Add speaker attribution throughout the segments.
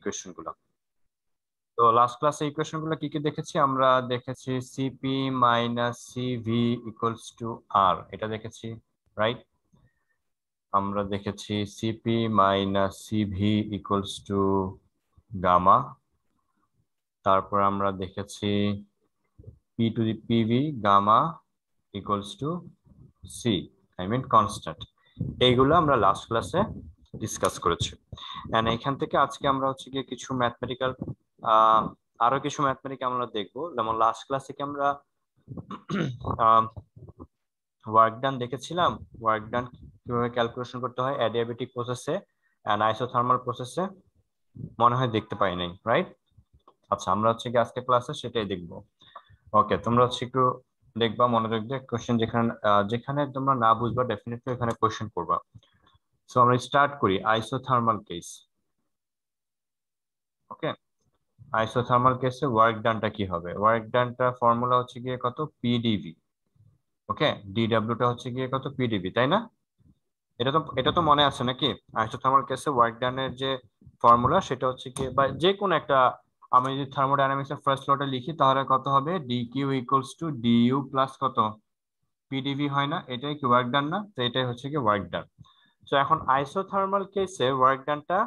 Speaker 1: Equation গুলো। তো last ক্লাসে ইকুয়েশন গুলো কি কি দেখেছি? আমরা দেখেছি CP minus CV equals to R, এটা দেখেছি, রাইট? আমরা দেখেছি CP minus CV equals to gamma. তারপর আমরা দেখেছি P to the PV gamma equals to C, I mean constant. এইগুলো আমরা লাস্ট ক্লাসে ডিসকাস করেছি। এন্ড এখান থেকে আজকে আমরা হচ্ছে গিয়ে কিছু ম্যাথমেটিক্যাল আরো কিছু ম্যাথমেটিক আমরা দেখবো। যেমন লাস্ট ক্লাসে কি আমরা ওয়ার্ক ডান দেখেছিলাম, ওয়ার্ক ডান কিভাবে ক্যালকুলেশন করতে হয় অ্যাডিয়াবেটিক প্রসেসে এন্ড আইসোথার্মাল প্রসেসে, মনে হয় দেখতে পাই নাই, রাইট? আচ্ছা, আমরা হচ্ছে কি আজকে ক্লাসে সেটাই দেখবো। ওকে, তোমরা হচ্ছে একটু দেখবা মনোযোগ দিয়ে, কোশ্চেন যেখানে যেখানে তোমরা না বুঝবা ডেফিনেটলি এখানে কোশ্চেন করবা। সো আমরা স্টার্ট করি আইসোথার্মাল কেস। ওকে, আইসোথার্মাল কেসে ওয়ার্ক ডানটা কি হবে? ওয়ার্ক ডানটা ফর্মুলা হচ্ছে গিয়ে কত? পিডিভি। ওকে, ডিডব্লিউটা হচ্ছে গিয়ে কত? পিডিভি, তাই না? এটা তো মনে আছে নাকি? আইসোথার্মাল কেসে ওয়ার্ক ডানের যে ফর্মুলা সেটা হচ্ছে কি, বা যে কোনো একটা, আমি যদি থার্মোডাইনামিক্স এর ফার্স্ট লটা লিখি তাহলে কত হবে? DQ equals to DU plus কত? পিডিভি, হয় না? এটাই কি ওয়ার্ক ডান না? তো এটাই হচ্ছে কি ওয়ার্ক ডান। তো এখন আইসোথার্মাল কেসে ওয়ার্ক ডানটা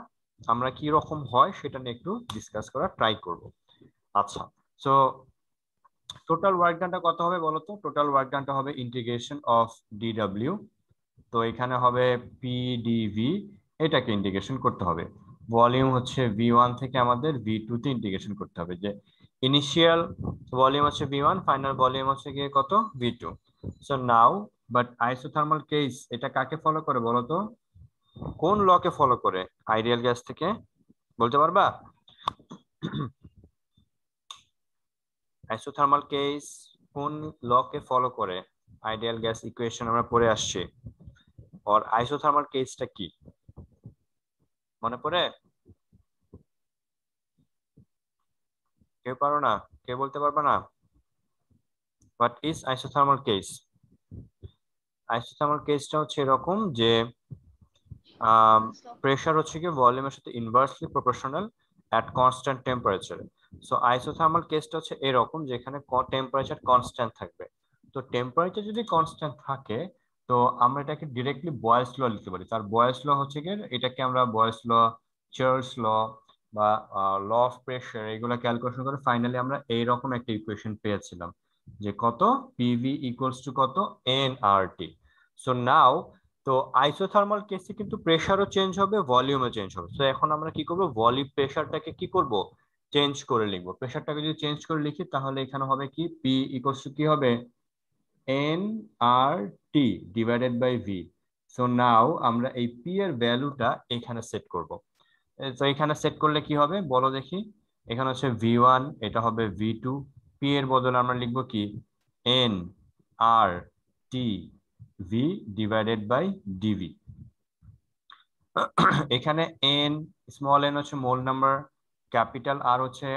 Speaker 1: আমরা কি রকম হয় সেটা নিয়ে একটু ডিসকাস করার ট্রাই করব। আচ্ছা, সো টোটাল ওয়ার্ক ডানটা কত হবে বলো তো? টোটাল ওয়ার্ক ডানটা হবে ইন্টিগ্রেশন অফ ডিডব্লিউ, তো এখানে হবে পিডিভি, এটাকে ইন্টিগ্রেশন করতে হবে। ভলিউম হচ্ছে ভি1 থেকে আমাদের ভি2 তে ইন্টিগ্রেশন করতে হবে, যে ইনিশিয়াল ভলিউম হচ্ছে ভি1, ফাইনাল ভলিউম হচ্ছে গিয়ে কত? ভি2। So now, but isothermal case এটা কাকে ফলো করে বলো তো? কোন ল কে ফলো করে আইডিয়াল গ্যাস থেকে? বলতে পারবা? আইসোথার্মাল কেস কোন ল কে ফলো করে? আইডিয়াল গ্যাস ইকুয়েশন আমরা পড়ে আসছি, আর আইসোথার্মাল কেসটা কি মনে পড়ে? কেউ পারো না? কেউ বলতে পারবে না? What is isothermal case? Isothermal কেসটা হচ্ছে এরকম যে প্রেসার হচ্ছে কি ভলিউমের সাথে ইনভার্সলি প্রপোর্শনাল এট কনস্ট্যান্ট টেম্পারেচার। সো আইসোথার্মাল কেসটা হচ্ছে এরকম যেখানে টেম্পারেচার কনস্ট্যান্ট থাকবে। তো টেম্পারেচার যদি কনস্ট্যান্ট থাকে, তো আমরা এটাকে ডিরেক্টলি বয়েলস ল লিখতে পারি। তার বয়েলস ল হচ্ছে কি, এটাকে আমরা বয়েলস ল, চার্লস ল বা ল অফ প্রেসার এগুলো ক্যালকুলেশন করে ফাইনালি আমরা এইরকম একটা ইকুয়েশন পেয়েছিলাম, যে কত? পিভি ইকুয়ালস টু কত? এন আর টি। সো নাও, তো আইসোথার্মাল কেসে কিন্তু প্রেসারও চেঞ্জ হবে, ভলিউমও চেঞ্জ হবে। তো এখন আমরা কি করব? ভলিউম প্রেসারটাকে কি করব? চেঞ্জ করে লিখবো। প্রেসারটাকে যদি চেঞ্জ করে লিখি তাহলে এখানে হবে কি? পি ইকুয়ালস টু কি হবে? N R T divided by V. So now আমরা এই পি এর ভ্যালুটা এখানে সেট করব। তো এখানে সেট করলে কি হবে বলো দেখি? এখানে হচ্ছে ভি1, এটা হবে ভি2। পি এর বদলে আমরা লিখবো কি? N R T V divided by D. এখানে এন, স্মল এন হচ্ছে মোল নাম্বার, ক্যাপিটাল আর হচ্ছে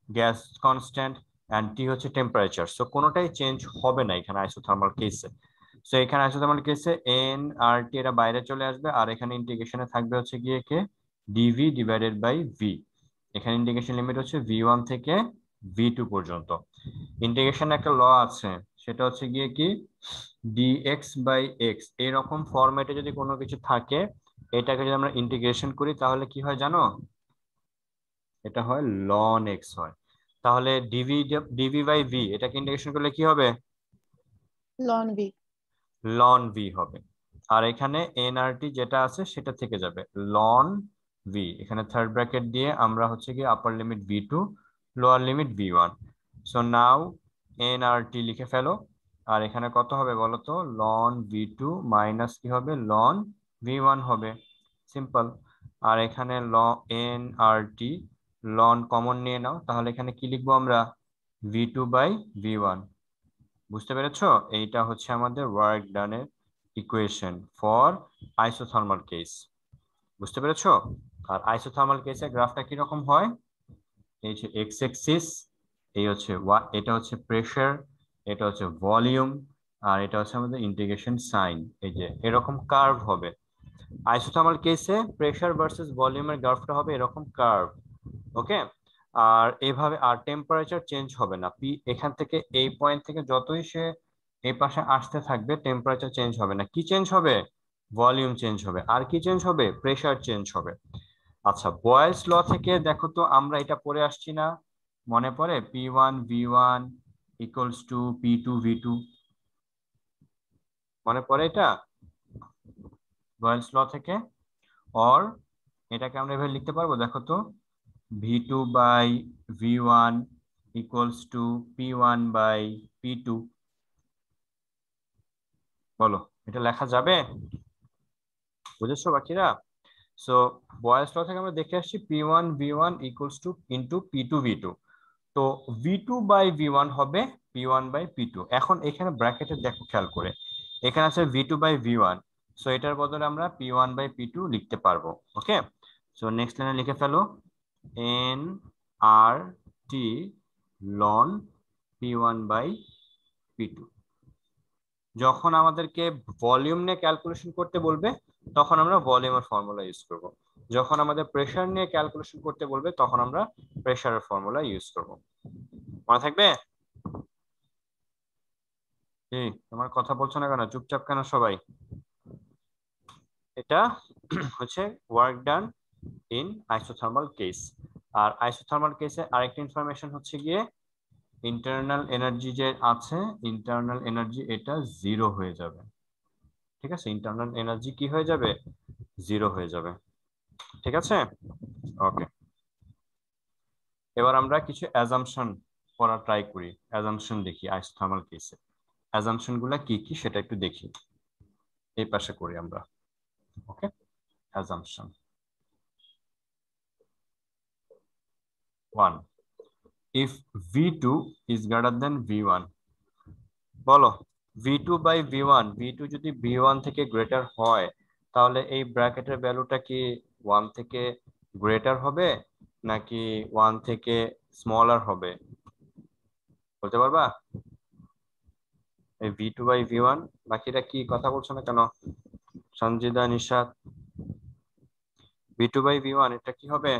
Speaker 1: গ্যাস কনস্ট্যান্ট, এন্ড টি হচ্ছে টেম্পারেচার। সো কোনোটাই চেঞ্জ হবে না এখানে আইসোথার্মাল কেসে। সো এখানে আইসোথার্মাল কেসে এন আর টি এরা বাইরে চলে আসবে, আর এখানে ইন্টিগ্রেশনে থাকবে হচ্ছে গিয়ে কে? DV divided by V. এখানে ইন্টিগ্রেশন লিমিট হচ্ছে ভি1 থেকে ভি2 পর্যন্ত। ইন্টিগ্রেশন একটা ল আছে, সেটা হচ্ছে গিয়ে কি? ডিএক্স বাই এক্স, এরকম ফরম্যাটে যদি কোনো কিছু থাকে, এটাকে যদি আমরা ইন্টিগ্রেশন করি তাহলে কি হয় জানো? এটা হয় লন এক্স হয়। তাহলে ডিভি ডিভি বাই ভি এটাকে ইন্টিগ্রেশন করলে কি হবে?
Speaker 2: Loan V.
Speaker 1: লন ভি হবে। আর এখানে এনআরটি যেটা আছে সেটা থেকে যাবে লন ভি। এখানে থার্ড ব্র্যাকেট দিয়ে আমরা হচ্ছে কি আপার limit ভি2, lower limit V1. So now nRT লিখে ফেলো। আর এখানে কত হবে বলো তো? লন ভি2 মাইনাস কি হবে? লন ভি1 হবে। সিম্পল। আর এখানে এনআরটি লন কমন নিয়ে নাও, তাহলে এখানে কি লিখবো আমরা? V two by V one. বুঝতে পেরেছো? এইটা হচ্ছে আমাদের ওয়ার্ক ডানের ইকুয়েশন ফর আইসোথার্মাল কেস। বুঝতে পেরেছো? আর আইসোথার্মাল কেসের গ্রাফটা কি রকম হয়? এই যে এক্স এক্সিস, এই হচ্ছে এটা হচ্ছে প্রেসার, এটা হচ্ছে ভলিউম, আর এটা হচ্ছে আমাদের ইন্টিগ্রেশন সাইন। এই যে এরকম কার্ভ হবে। আইসোথার্মাল কেসে প্রেসার ভার্সেস ভলিউমের গ্রাফটা হবে এরকম কার্ভ। ওকে, আর এইভাবে আর টেম্পারেচার চেঞ্জ হবে না। পি এখান থেকে এই পয়েন্ট থেকে যতই সে এই পাশে আসতে থাকবে টেম্পারেচার চেঞ্জ হবে না। কি চেঞ্জ হবে? ভলিউম চেঞ্জ হবে। আর কি চেঞ্জ হবে? প্রেসার চেঞ্জ হবে। আচ্ছা, বয়েলস ল থেকে দেখো তো আমরা এটা পড়ে আসছি না? মনে পড়ে P1 V1 equals to P2 V2, মনে পড়ে এটা বয়েলস ল থেকে? অর এটাকে আমরা এভাবে লিখতে পারবো, দেখো তো, V2/V1 ইকুয়ালস টু P1/P2। বলো, এটা লেখা যাবে? বুঝেছো বাকিরা? সো বয়েলস ল থেকে আমরা দেখে আসছি P1V1 equals to into P2V2। তো V2/V1 হবে P1/P2। এখন এখানে ব্র্যাকেটে দেখো খেয়াল করে, এখানে আছে V2/V1, সো এটার বদলে আমরা P1/P2 লিখতে পারবো। ওকে, সো নেক্সট লাইনে লিখে ফেলো NRT লন P1/P2। যখন আমাদেরকে ভলিউম নিয়ে ক্যালকুলেশন করতে বলবে তখন আমরা ভলিউমের ফর্মুলা ইউজ করব। যখন আমাদের প্রেসার নিয়ে ক্যালকুলেশন করতে বলবে তখন আমরা প্রেসারের ফর্মুলা ইউজ করব। মনে থাকবে? এই তোমার কথা বলছো না কেন, চুপচাপ কেন সবাই? এটা হচ্ছে work done in isothermal case. আর আইসোথার্মাল কেসে আরেকটা ইনফরমেশন হচ্ছে গিয়ে ইন্টারনাল এনার্জি যে আছে, ইন্টারনাল এনার্জি এটা জিরো হয়ে যাবে। ঠিক আছে, ইন্টারনাল এনার্জি কি হয়ে যাবে? জিরো হয়ে যাবে। ঠিক আছে, ওকে। এবার আমরা কিছু অ্যাজাম্পশন করা ট্রাই করি, অ্যাজাম্পশন দেখি আইসোথার্মাল কেসে। অ্যাজাম্পশন গুলা কি কি সেটা একটু দেখি, এই পাশে করি আমরা। ওকে, assumption 1, if V2 is greater than V1। বলো, V2/V1 যদি V1 থেকে গ্রেটার হয় তাহলে এই ব্র্যাকেটের ভ্যালুটা কি 1 থেকে গ্রেটার হবে নাকি 1 থেকে স্মলার হবে? বলতে পারবা? এই V2/V1, বাকিরা কি কথা বলছো না কেন? সঞ্জিদা, নিশাত, V2/V1 এটা কি হবে?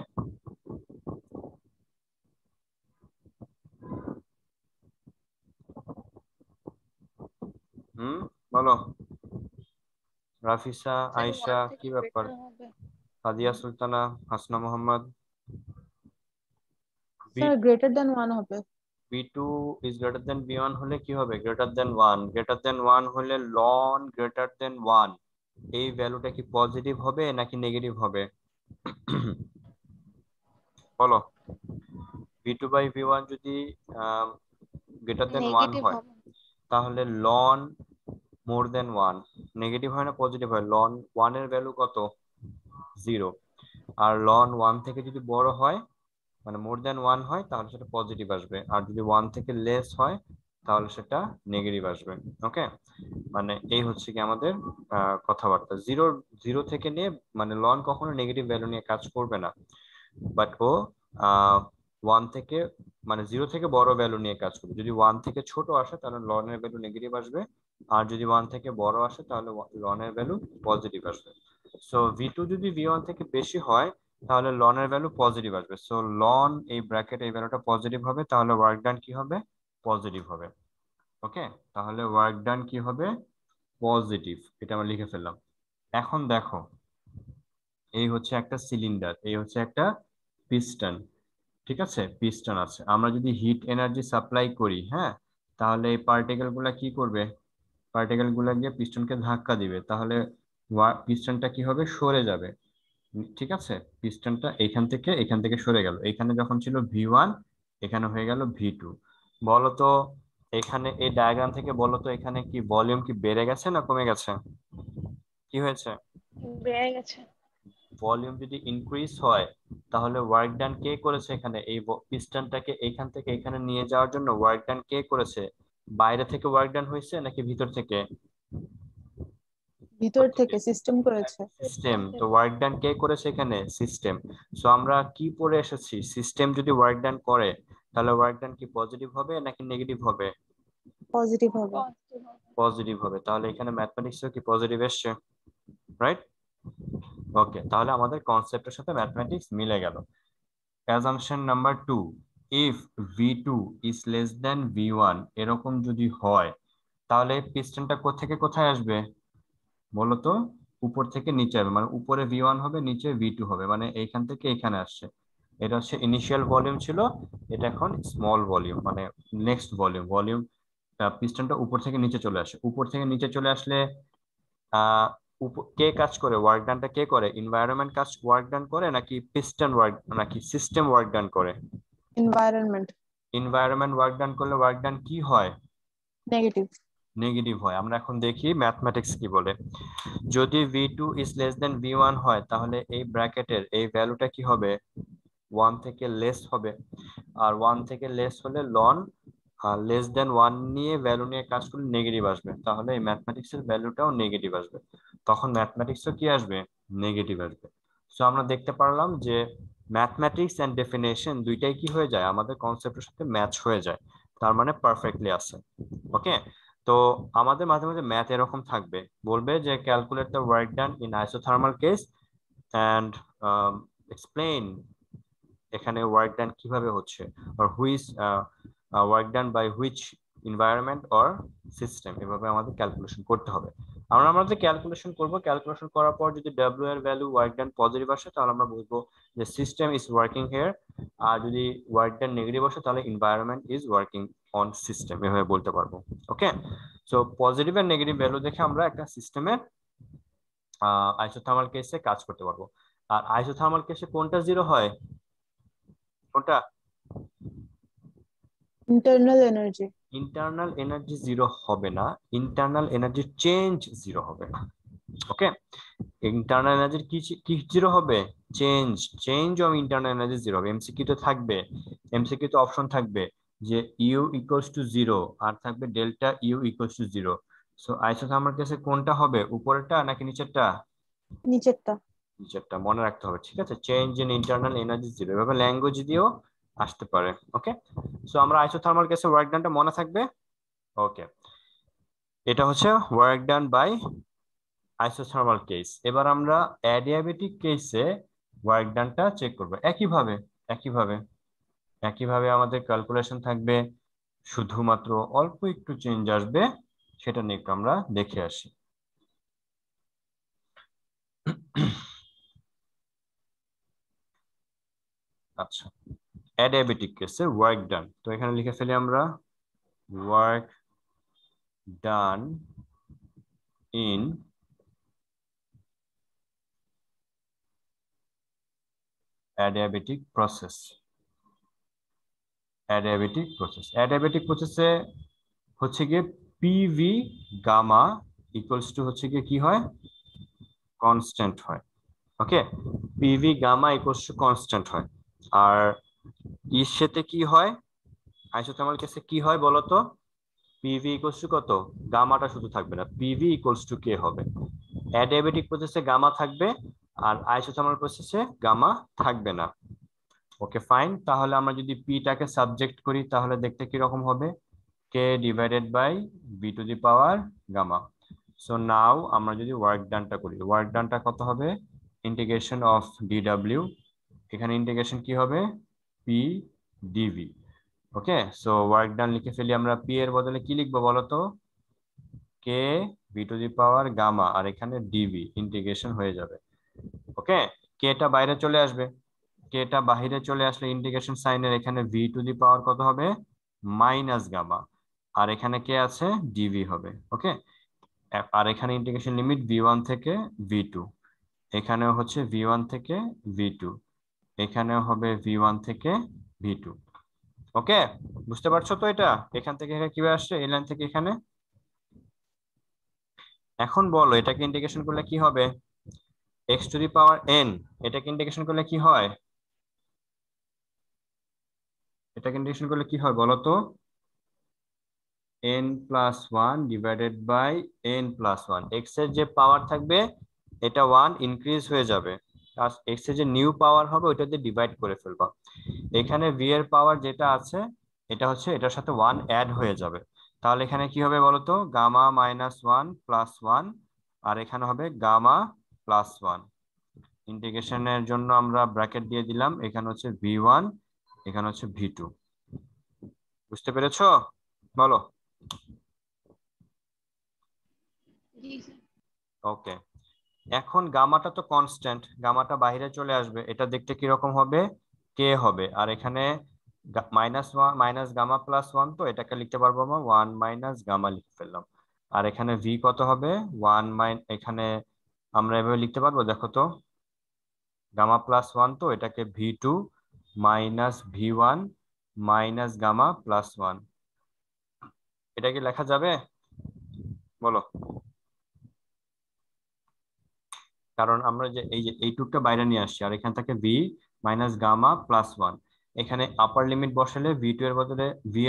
Speaker 1: বলো, রাফিসা,
Speaker 2: স্যার
Speaker 1: আয়েশা,
Speaker 2: 1
Speaker 1: কি
Speaker 2: থেকে
Speaker 1: ব্যাপার?
Speaker 2: গ্রেটার হবে।
Speaker 1: Sadia Sultana, Hasna Mohammad.
Speaker 2: Sir greater than 1 হবে।
Speaker 1: V2 is greater than V1 হলে কি হবে? Greater than 1। গ্রেটার দেন 1 হলে লন গ্রেটার দেন 1 এই ভ্যালুটা কি পজিটিভ হবে নাকি নেগেটিভ হবে? বলো, V2/V1 যদি গ্রেটার দেন 1
Speaker 2: নেগেটিভ
Speaker 1: হয়
Speaker 2: হবে।
Speaker 1: তাহলে লন মোর দেন 1 নেগেটিভ হয় না পজিটিভ হয়? লন 1 এর ভ্যালু কত? 0। আর লন 1 থেকে যদি বড় হয়, মানে মোর দেন 1 হয়, তাহলে সেটা পজিটিভ আসবে। আর যদি 1 থেকে লেস হয় তাহলে সেটা নেগেটিভ আসবে। ওকে, মানে এই হচ্ছে কি আমাদের কথাবার্তা। জিরো জিরো থেকে নিয়ে, মানে লন কখনো নেগেটিভ ভ্যালু নিয়ে কাজ করবে না, বাট ও 1 থেকে, মানে 0 থেকে বড় ভ্যালু নিয়ে কাজ করবে। যদি 1 থেকে ছোট আসে তাহলে লনের ভ্যালু নেগেটিভ আসবে, আর যদি 1 থেকে বড় আসে তাহলে লনের ভ্যালু পজিটিভ আসবে। সো V2 যদি V1 থেকে বেশি হয় তাহলে লনের ভ্যালু পজিটিভ আসবে। সো লন এই ব্র্যাকেট এই ভ্যালুটা পজিটিভ হবে, তাহলে ওয়ার্ক ডান কি হবে? পজিটিভ হবে। ওকে, তাহলে ওয়ার্ক ডান কি হবে? পজিটিভ। এটা আমরা লিখে ফেললাম। এখন দেখো, এই হচ্ছে একটা সিলিন্ডার, এই হচ্ছে একটা পিস্টন। ঠিক আছে, পিস্টন আছে। আমরা যদি হিট এনার্জি সাপ্লাই করি, হ্যাঁ, তাহলে এই পার্টিকেল গুলা কি করবে? পার্টিকেল গুলা গিয়ে পিস্টনকে ধাক্কা দিবে, তাহলে পিস্টনটা কি হবে? সরে যাবে। ঠিক আছে, পিস্টনটা এখান থেকে সরে গেল। এখানে যখন ছিল V1, এখানে হয়ে গেল V2। বলতো, এখানে এই ডায়াগ্রাম থেকে বলতো এখানে কি ভলিউম কি বেড়ে গেছে না কমে গেছে? কি হয়েছে?
Speaker 2: বেড়ে গেছে।
Speaker 1: ভলিউম যদি ইনক্রিজ হয় তাহলে ওয়ার্ক ডান কে করেছে? এখানে এই পিস্টনটাকে এখান থেকে এখানে নিয়ে যাওয়ার জন্য ওয়ার্ক ডান কে করেছে? বাইরে থেকে ওয়ার্ক ডান হয়েছে নাকি ভিতর থেকে?
Speaker 2: ভিতর থেকে সিস্টেম করেছে।
Speaker 1: সিস্টেম। তো ওয়ার্ক ডান কে করেছে এখানে? সিস্টেম। সো আমরা কি পড়ে এসেছি? সিস্টেম যদি ওয়ার্ক ডান করে তাহলে ওয়ার্ক ডান কি পজিটিভ হবে নাকি নেগেটিভ হবে?
Speaker 2: পজিটিভ হবে।
Speaker 1: পজিটিভ হবে। তাহলে এখানে ম্যাথমেটিক্সও কি পজিটিভ এসছে? রাইট? ওকে, তাহলে আমাদের কনসেপ্টের সাথে ম্যাথমেটিক্স মিলে গেল। Assumption number 2, if V2 is less than V1, এরকম যদি হয় তাহলে পিস্টনটা থেকে কোথায় আসবে বলো তো? উপর থেকে নিচে আসবে, মানে উপরে V1 হবে, নিচে V2 হবে, মানে এইখান থেকে এইখানে আসছে। এটা হচ্ছে ইনিশিয়াল ভলিউম ছিল, এটা এখন স্মল ভলিউম, মানে নেক্সট ভলিউম। পিস্টনটা উপর থেকে নিচে চলে আসে, উপর থেকে নিচে চলে আসলে আহ কে কাজ করে, ওয়ার্ক ডানটা কে করে? এনভায়রনমেন্ট কাজ ওয়ার্ক ডান করে নাকি পিস্টন ওয়ার্ক, নাকি সিস্টেম ওয়ার্ক ডান করে?
Speaker 2: এনভায়রনমেন্ট।
Speaker 1: এনভায়রনমেন্ট ওয়ার্ক ডান করলে ওয়ার্ক ডান কি হয়?
Speaker 2: নেগেটিভ।
Speaker 1: নেগেটিভ হয়। আমরা এখন দেখি ম্যাথমেটিক্স কি বলে। যদি V2 is less than V1 হয় তাহলে এই ব্র্যাকেটের এই ভ্যালুটা কি হবে? 1 থেকে লেস হবে। আর 1 থেকে লেস হলে লন লেস দেন 1 নিয়ে ভ্যালু নিয়ে কাজ করলে নেগেটিভ আসবে, তাহলে এই ম্যাথমেটিক্স এর ভ্যালুটাও নেগেটিভ আসবে। তখন ম্যাথমেটিক্সও কি আসবে? নেগেটিভ আসবে। সো আমরা দেখতে পারলাম যে ম্যাথমেটিক্স এন্ড ডেফিনেশন দুইটাই কি হয়ে যায়, আমাদের কনসেপ্টের সাথে ম্যাচ হয়ে যায়, তার মানে পারফেক্টলি আছে। ওকে, তো আমাদের মাঝে মাঝে ম্যাথ এরকম থাকবে, বলবে যে calculate the work done in isothermal case and explain এখানে ওয়ার্ক ডান কিভাবে হচ্ছে, or which work done by which environment or system, এভাবে আমাদের ক্যালকুলেশন করতে হবে। আমরা আমাদের ক্যালকুলেশন করব, ক্যালকুলেশন করার পর যদি ডাব্লিউ এর ভ্যালু ওয়ার্ক ডান পজিটিভ আসে তাহলে আমরা বুঝবো যে সিস্টেম ইজ ওয়ার্কিং হিয়ার, আর যদি ওয়ার্ক ডান নেগেটিভ আসে তাহলে environment is working on system, এভাবে বলতে পারবো। ওকে, সো পজিটিভ আর নেগেটিভ ভ্যালু দেখে আমরা একটা সিস্টেমের আইসোথার্মাল কেসে কাজ করতে পারবো। আর আইসোথার্মাল কেসে কোনটা জিরো হয়? কোনটা?
Speaker 2: Internal energy.
Speaker 1: Internal energy zero হবে না, ইন্টারনাল এনার্জি চেঞ্জ জিরো হবে। ওকে, ইন্টারনাল এনার্জির কি কি জিরো হবে? Change. Change of internal energy zero হবে। এমসিকিউ তো থাকবে, এমসিকিউ তো অপশন থাকবে যে ইউ ইকুয়ালস টু জিরো, আর থাকবে delta U equals to zero. So isothermal কেসে কোনটা হবে, উপরেরটা নাকি নিচেরটা?
Speaker 2: নিচেরটা।
Speaker 1: নিচেরটা মনে রাখতে হবে, ঠিক আছে? Change in internal energy zero, এভাবে ল্যাঙ্গুয়েজ দিয়েও আসতে পারে। ওকে, সো আমরা আইসোথার্মাল কেসে ওয়ার্ক ডানটা মনে থাকবে। ওকে, এটা হচ্ছে work done by isothermal case. এবার আমরা অ্যাডিয়াবেটিক কেসে ওয়ার্ক ডানটা চেক করব একইভাবে। একইভাবে একইভাবে আমাদের ক্যালকুলেশন থাকবে, শুধুমাত্র অল্প একটু চেঞ্জ আসবে, সেটা নিয়ে একটু আমরা দেখে আসি। আচ্ছা, অ্যাডিয়াবেটিক কেসে ওয়ার্ক ডান, তো এখানে লিখে ফেলি আমরা work done in adiabatic process. Adiabatic প্রসেসে হচ্ছে গিয়ে পিভি গামা ইকুয়ালস টু হচ্ছে গিয়ে কি হয়? কনস্ট্যান্ট হয়। Okay, PV gamma equals to constant হয়। আর ইর সাথে কি হয়, আইসোথার্মাল কেসে কি হয় বলতো? পিভি ইকুয়ালস টু কত? গামাটা শুধু থাকবে না, পিভি ইকুয়ালস টু কে হবে। অ্যাডিয়াবেটিক প্রসেসে গামা থাকবে, আর আইসোথার্মাল প্রসেসে গামা থাকবে না। ওকে ফাইন, তাহলে আমরা যদি পিটাকে সাবজেক্ট করি তাহলে দেখতে কি রকম হবে? K divided by V to the power gamma. So now আমরা যদি ওয়ার্ক ডানটা করি, ওয়ার্ক ডানটা কত হবে? ইন্টিগ্রেশন অফ ডিডব্লিউ, এখানে ইন্টিগ্রেশন কি হবে? P dV. Okay, so work done লিখে ফেলি আমরা, পি এর বদলে কি লিখবো বলতো? K V to the power gamma, আর এখানে ডিভি, ইন্টিগ্রেশন হয়ে যাবে। ওকে, কেটা বাইরে চলে আসবে, কেটা বাহিরে চলে আসলে ইন্টিগ্রেশন সাইনের এখানে ভি টু দি পাওয়ার কত হবে? মাইনাস গামা, আর এখানে কে আছে? ডিভি হবে। ওকে, আর এখানে ইন্টিগ্রেশন লিমিট ভি1 থেকে ভি2, এখানেও হচ্ছে ভি1 থেকে ভি2, এখানেও হবে ভি1 থেকে ভি2। ওকে, বুঝতে পারছো তো? এটা এখান থেকে এখানে কিভাবে আসছে, এই লাইন থেকে এখানে। এখন বলো এটাকে ইন্টিগ্রেশন করলে কি হবে? X two the power N, এটাকে ইন্টিগ্রেশন করলে কি হয়? এটাকে ইন্টিগ্রেশন করলে কি হয় বলো তো? n+1 divided by n+1, x এর যে পাওয়ার থাকবে এটা 1 ইনক্রিজ হয়ে যাবে, আর এক্স এর যে নিউ পাওয়ার হবে ওইটা দিয়ে ডিভাইড করে ফেলবা। এখানে ভি এর পাওয়ার যেটা আছে এটা হচ্ছে এটার সাথে 1 অ্যাড হয়ে যাবে, তাহলে এখানে কি হবে বলতো? গামা -1 +1, আর এখানে হবে গামা +1। ইন্টিগ্রেশনের জন্য আমরা ব্র্যাকেট দিয়ে দিলাম, এখানে হচ্ছে v1, এখানে হচ্ছে v2। বুঝতে পেরেছো? বলো। ওকে, এখন গামাটা তো কনস্ট্যান্ট, গামাটা বাইরে চলে আসবে, এটা দেখতে কিরকম হবে, কে হবে। আর এখানে -1 মাইনাস গামা +1, তো এটাকে লিখতে পারবো আমরা 1 মাইনাস গামা লিখে ফেললাম। আর এখানে ভি কত হবে, 1 এখানে আমরা এভাবে লিখতে পারবো, দেখো তো, গামা +1, তো এটাকে v2 minus v1 minus gamma +1, এটা কি লেখা যাবে? বলো। কারণ আমরা যে এই টুকটা বাইরে নিয়ে আসছি, আর এখান থেকে ভি মাইনাস গামা +1, এখানে আপার লিমিট বসালে ভি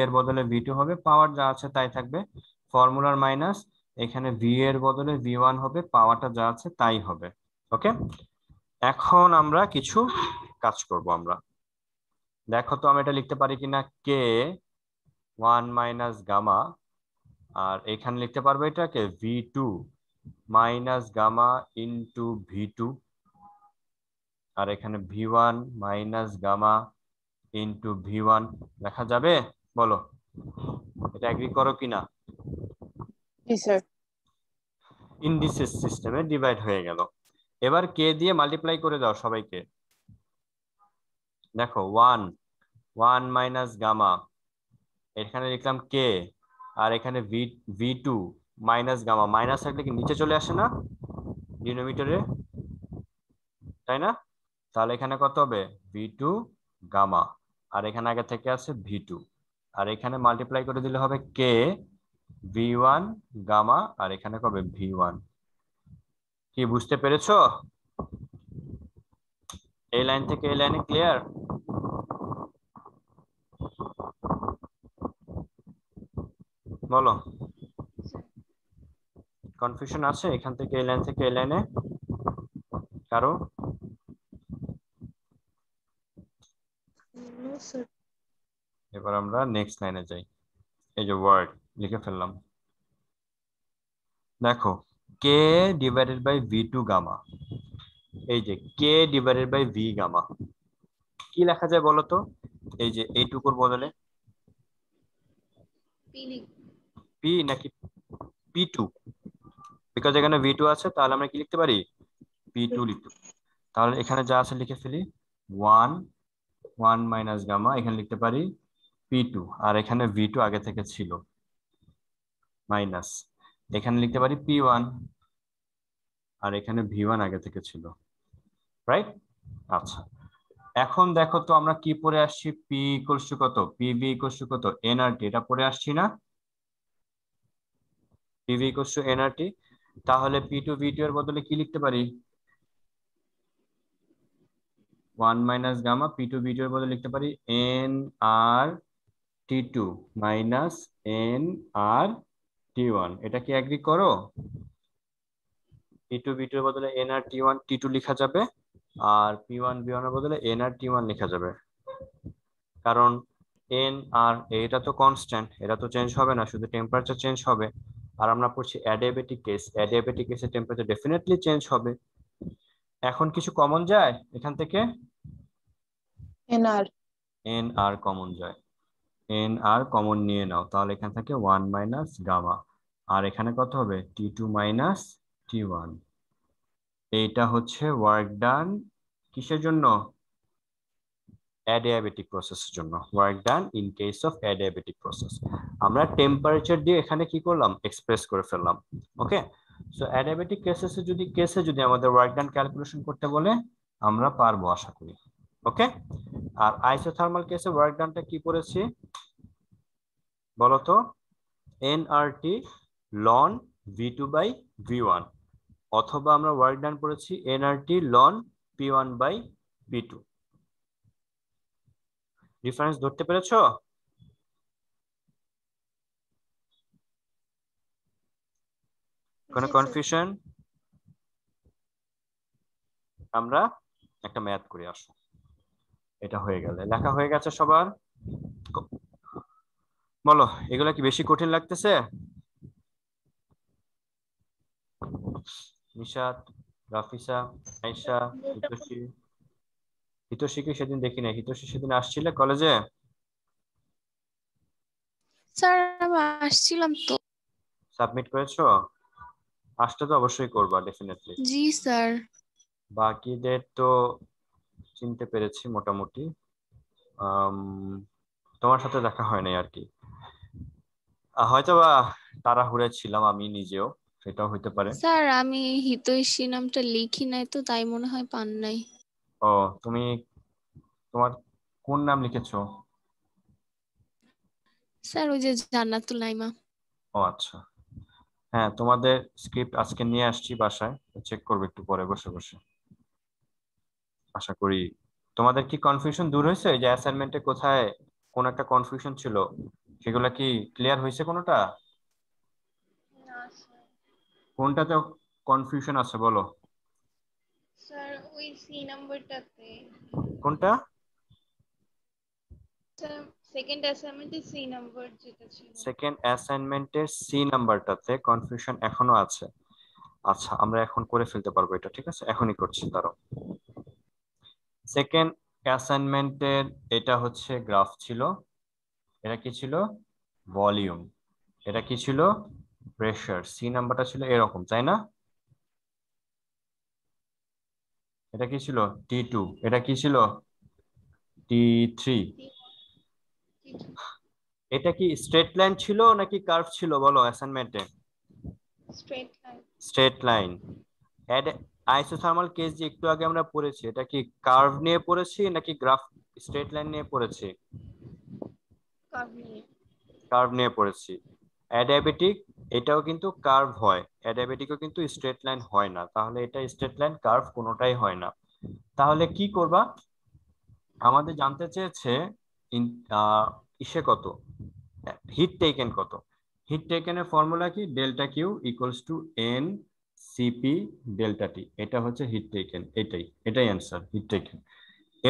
Speaker 1: এর বদলে v2 হবে, পাওয়ার যা আছে তাই থাকবে, ফর্মুলার মাইনাস, এখানে ভি এর বদলে v1 হবে, পাওয়ারটা যা আছে তাই হবে। ওকে, এখন আমরা কিছু কাজ করব। আমরা দেখো তো আমি এটা লিখতে পারি কিনা, কে 1 মাইনাস গামা, আর এখানে লিখতে পারবো এটাকে v2 minus gamma into v2, আর এখানে v1 minus gamma into v1 লেখা যাবে? বলো, এটা এগ্রি করো কিনা?
Speaker 2: জি স্যার।
Speaker 1: ইন্ডিসেস সিস্টেমে ডিভাইড হয়ে গেল। এবার কে দিয়ে মাল্টিপ্লাই করে দাও সবাইকে। দেখো 1 মাইনাস গামা, এখানে লিখলাম কে, আর এখানে v2 মাইনাস গামা, মাইনাস থাকলে কি নিচে চলে আসে না ডিনোমিনেটরে, তাই না? তাহলে এখানে কত হবে, v2 গামা, আর এখানে আগে থেকে আছে v2, আর এখানে মাল্টিপ্লাই করে দিলে হবে কে v1 গামা, আর এখানে কবে v1। কি বুঝতে পেরেছো? এই লাইন থেকে এই লাইনে ক্লিয়ার? বলো, কনফিউশন আছে এখান থেকে এই লাইন থেকে এই লাইনে কারো? এবার আমরা নেক্সট লাইনে যাই। এই যে ওয়ার্ড লিখে ফেললাম, দেখো কে ডিভাইডেড বাই v2 গামা, এই যে কে ডিভাইডেড বাই v গামা, কি লেখা যায় বলো তো? এই যে এইটুকুর বদলে পি নাকি p2, বিকজ এখানে v2 আছে, তাহলে আমরা কি লিখতে পারি, p2 লিখতে পারি। তাহলে এখানে যা আছে লিখে ফেলি, 1 মাইনাস গামা, এখানে লিখতে পারি p2, আর এখানে v2 আগে থেকে ছিল মাইনাস, এখানে লিখতে পারি p1, আর এখানে v1 আগে থেকে ছিল, রাইট? আচ্ছা, এখন দেখো তো আমরা কি পড়ে আসছি, পি ইকুয়ালস টু কত, পিভি ইকুয়ালস টু কত, এনআরটি, এটা পড়ে আসছি না, পিভি ইকুয়ালস টু এনআরটি। তাহলে পি2 v2 এর বদলে কি লিখতে পারি, 1 মাইনাস গামা, p2 v2 এর বদলে লিখতে পারি এন আর টি2 মাইনাস এন আর টি1। এটা কি এগ্রি করো? p2 v2 এর বদলে এন আর টি1 টি2 লেখা যাবে, আর p1 v1 এর বদলে এন আর টি1 লেখা যাবে, কারণ এন আর এটা তো কনস্ট্যান্ট, এটা তো চেঞ্জ হবে না, শুধু টেম্পারেচার চেঞ্জ হবে। আর আমরা পড়ছি অ্যাডিয়াবেটিক কেস, অ্যাডিয়াবেটিক কেসে টেম্পারেচার ডেফিনেটলি চেঞ্জ হবে। এখন কিছু কমন যায় এখান থেকে,
Speaker 2: এনআর।
Speaker 1: এন আর কমন যায়, এন আর কমন নিয়ে নাও, তাহলে এখান থেকে 1 মাইনাস গামা, আর এখানে কত হবে টি2 মাইনাস টি1। এইটা হচ্ছে ওয়ার্ক ডান কিসের জন্য, অ্যাডিয়াবেটিক প্রসেসের জন্য, work done in case of adiabatic process. আমরা টেম্পারেচার দিয়ে এখানে কি করলাম, এক্সপ্রেস করে ফেললাম। ওকে, সো অ্যাডিয়াবেটিক কেসে যদি আমাদের ওয়ার্ক ডান ক্যালকুলেশন করতে বলে, আমরা পারবো আশা করি। ওকে, আর আইসোথার্মাল কেসে ওয়ার্ক ডানটা কি করেছি বলতো, nRT loan v2 by v1, অথবা আমরা ওয়ার্ক ডান করেছি nRT loan p1 by p2। Difference ধরতে পেরেছো? কোনো কনফিউশন? আমরা একটা ম্যাথ করে আসো, এটা হয়ে গেলে লেখা হয়ে গেছে সবার। বলো, এগুলা কি বেশি কঠিন লাগতেছে? নিশাত, রাফিসা, আয়েশা, হিতোষী। হিতোষীকে সেদিন দেখি নাই। হিতোষী সেদিন আসছিলে কলেজে?
Speaker 3: স্যার আমি আসছিলাম তো।
Speaker 1: সাবমিট করেছো? আসতে তো অবশ্যই করবা ডেফিনেটলি।
Speaker 3: জি স্যার।
Speaker 1: বাকিদের তো চিনতে পেরেছি মোটামুটি। আম, তোমার সাথে দেখা হয় নাই আর কি। হয়তো বা তাড়াহুড়ে ছিলাম আমি নিজেও, সেটাও হইতে পারে।
Speaker 3: স্যার আমি হিতৈষী নামটা লিখি নাই তো, তাই মনে হয় পান নাই।
Speaker 1: ও, তুমি তোমার কোন নাম লিখেছো?
Speaker 3: স্যার ওই যে জান্নাতুল নাইমা।
Speaker 1: ও আচ্ছা, হ্যাঁ তোমাদের স্ক্রিপ্ট আজকে নিয়ে আসছি বাসায়, চেক করবো একটু পরে বসে বসে। আশা করি তোমাদের কি কনফিউশন দূর হয়েছে, যে অ্যাসাইনমেন্টে কোথায় কোন একটা কনফিউশন ছিল, সেগুলা কি ক্লিয়ার হয়েছে কোনোটা?
Speaker 4: না স্যার।
Speaker 1: কোনটাতে কনফিউশন আছে বলো?
Speaker 4: স্যার ওই সি নাম্বারটাতে,
Speaker 1: কোনটা?
Speaker 4: স্যার সেকেন্ড অ্যাসাইনমেন্টে সি নাম্বার যেটা ছিল।
Speaker 1: সেকেন্ড অ্যাসাইনমেন্টের সি নাম্বারটাতে কনফিউশন এখনো আছে। আচ্ছা, আমরা এখন করে ফেলতে পারবো এটা, ঠিক আছে, এখনই করছি, দাঁড়াও। সেকেন্ড অ্যাসাইনমেন্টের এটা হচ্ছে গ্রাফ ছিল। এটা কি ছিল? ভলিউম। এটা কি ছিল? প্রেসার। সি নাম্বারটা ছিল এরকম, তাই না? এটা কি ছিল? T2। এটা কি ছিল? T3। এটা কি স্ট্রেট লাইন ছিল নাকি কার্ভ ছিল বলো অ্যাসাইনমেন্টে?
Speaker 4: Straight line.
Speaker 1: Straight line. Isothermal case যে একটু আগে আমরা পড়েছি, এটা কি কার্ভ নিয়ে পড়েছি নাকি গ্রাফ স্ট্রেট লাইন নিয়ে পড়েছি?
Speaker 4: কার্ভ নিয়ে।
Speaker 1: কার্ভ নিয়ে পড়েছি। অ্যাডিয়াবেটিক, এটাও কিন্তু কার্ভ হয়, অ্যাডিয়াবেটিকও কিন্তু স্ট্রেট লাইন হয় না, তাহলে এটা স্ট্রেট লাইন কার্ভ কোনোটাই হয় না। তাহলে কি করবা? আমাদের জানতে চেয়েছে ইসে কত, হিট টেকেন কত। হিট টেকেনের ফর্মুলা কি? Delta Q equals to N CP delta T. এটা হচ্ছে হিট টেকেন, এটাই অ্যান্সার, হিট টেকেন।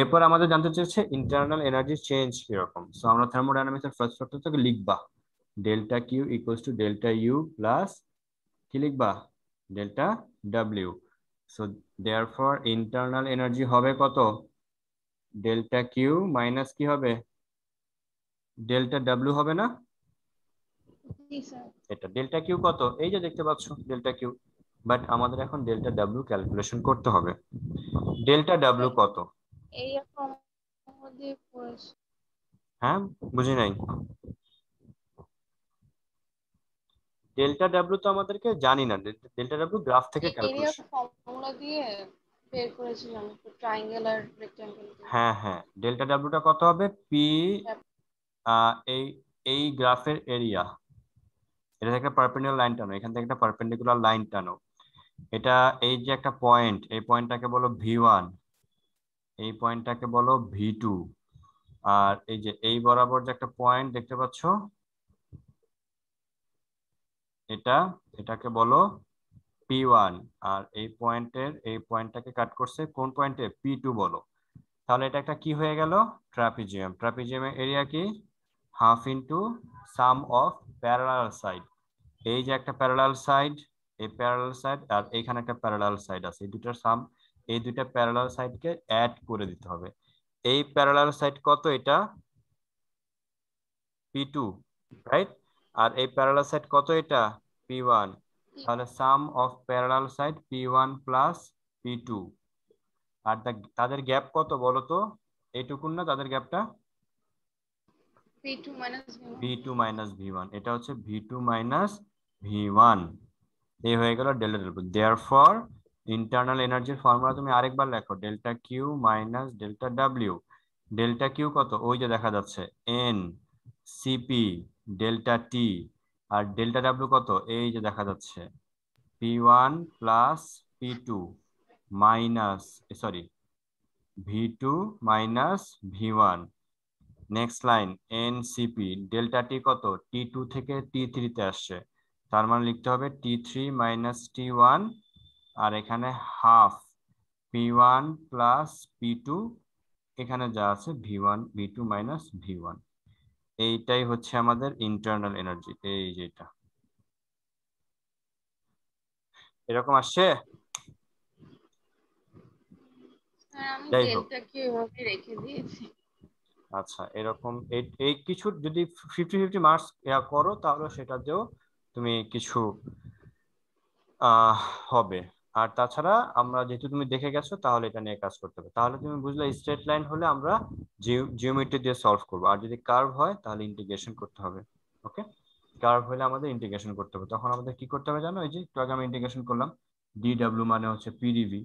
Speaker 1: এরপর আমাদের জানতে চেয়েছে ইন্টারনাল এনার্জি চেঞ্জ কিরকম। সো আমরা থার্মোডাইনামিক্সের ফার্স্ট ফ্যাক্টরটাকে লিখবা, delta Q equals to delta U plus কি লিখবা? Delta W. So therefore internal energy হবে কত? ডেল্টা কিউ মাইনাস কি হবে? ডেল্টা ডাব্লিউ হবে না?
Speaker 4: জি স্যার।
Speaker 1: এটা ডেল্টা কিউ কত, এই যে দেখতে পাচ্ছ ডেল্টা কিউ। বাট আমাদের এখন ডেল্টা ডাব্লিউ ক্যালকুলেশন করতে হবে। ডেল্টা ডাব্লিউ কত?
Speaker 4: এই এখন মধ্যে পড়েছে।
Speaker 1: হ্যাঁ, বুঝি নাই। ডেল্টা ডাব্লিউ তো আমাদেরকে জানি না, ডেল্টা ডাব্লিউ গ্রাফ থেকে
Speaker 4: এরিয়া
Speaker 1: ক্যালকুলেশন।
Speaker 4: ফর্মুলা দিয়ে বের করেছিলাম, ট্রায়াঙ্গেল আর রেক্ট্যাঙ্গেল দিয়ে।
Speaker 1: হ্যাঁ হ্যাঁ, ডেল্টা ডাব্লিউটা কত হবে? পি, এই এই গ্রাফের এরিয়া, এটা থেকে একটা পারপেন্ডিকুলার লাইন টানো, এখান থেকে একটা পারপেন্ডিকুলার লাইন টানো। এটা এই যে একটা পয়েন্ট, এই পয়েন্টটাকে বলো V1, এই পয়েন্টটাকে বলো V2, আর এই যে এই বরাবর যে একটা পয়েন্ট দেখতে পাচ্ছ, এটা, এটাকে বলো P1। আর এই পয়েন্টটাকে কাট করছে কোন পয়েন্টে? P2 বলো। তাহলে এটা একটা কি হয়ে গেল? ট্রাপিজিয়াম। ট্রাপিজিয়ামের এরিয়া কি? Half into some of parallel side. এই যে একটা প্যারালাল সাইড, এই প্যারালাল সাইড আর এইখানে একটা প্যারালাল সাইড আছে, এই দুটার সাম, এই দুইটা প্যারালাল সাইডকে অ্যাড করে দিতে হবে। এই প্যারালাল সাইড কত? এটা P2, রাইট? আর এই প্যারালাল সাইড কত? এটা P1। তাহলে sum of parallel side P1 plus P2। আর তাদের গ্যাপ কত বলো তো? এইটুকুন না তাদের গ্যাপটা?
Speaker 4: V2 minus
Speaker 1: V2 minus V1, এটা হচ্ছে V2 মাইনাস V1। এই হয়ে গেল ডেল্টা ডাব্লিউ। দেয়ারফর ইন্টারনাল এনার্জির ফর্মুলা তুমি আরেকবার লেখো, delta Q minus delta W. Delta Q কত? ওই যে দেখা যাচ্ছে এন সিপি ডেল্টা টি। আর ডেল্টা ডাব্লিউ কত? এই যে দেখা যাচ্ছে P1 plus P2 minus, sorry, V2 minus V1। Next line NCP delta T কত? T2 থেকে T3 তে আসছে, তার মানে লিখতে হবে T3 মাইনাস T1। আর এখানে হাফ P1 প্লাস P2, এখানে যা আছে V1 V2 মাইনাস V1। এইটাই হচ্ছে আমাদের ইন্টারনাল এনার্জি, এই যেটা এরকম আসছে।
Speaker 4: আর আমি
Speaker 1: যাই হোক,
Speaker 4: তেলটাকে এভাবে রেখে দিয়েছি।
Speaker 1: আচ্ছা এরকম এই কিছু যদি 50-50 মার্কস করো তাহলে সেটাতেও তুমি কিছু আহ হবে। আর তাছাড়া আমরা যেহেতু তুমি দেখে গেছো তাহলে এটা নিয়ে কাজ করতে হবে। তাহলে তুমি বুঝলে স্ট্রেট লাইন হলে আমরা জিওমেট্রি দিয়ে সলভ করবো, আর যদি কার্ভ হয় তাহলে ইন্টিগ্রেশন করতে হবে। ওকে, কার্ভ হলে আমাদের ইন্টিগ্রেশন করতে হবে। তখন আমাদের কি করতে হবে জানো? এই যে একটু আগে আমি ইন্টিগ্রেশন করলাম, ডিডব্লিউ মানে হচ্ছে পিডিভি,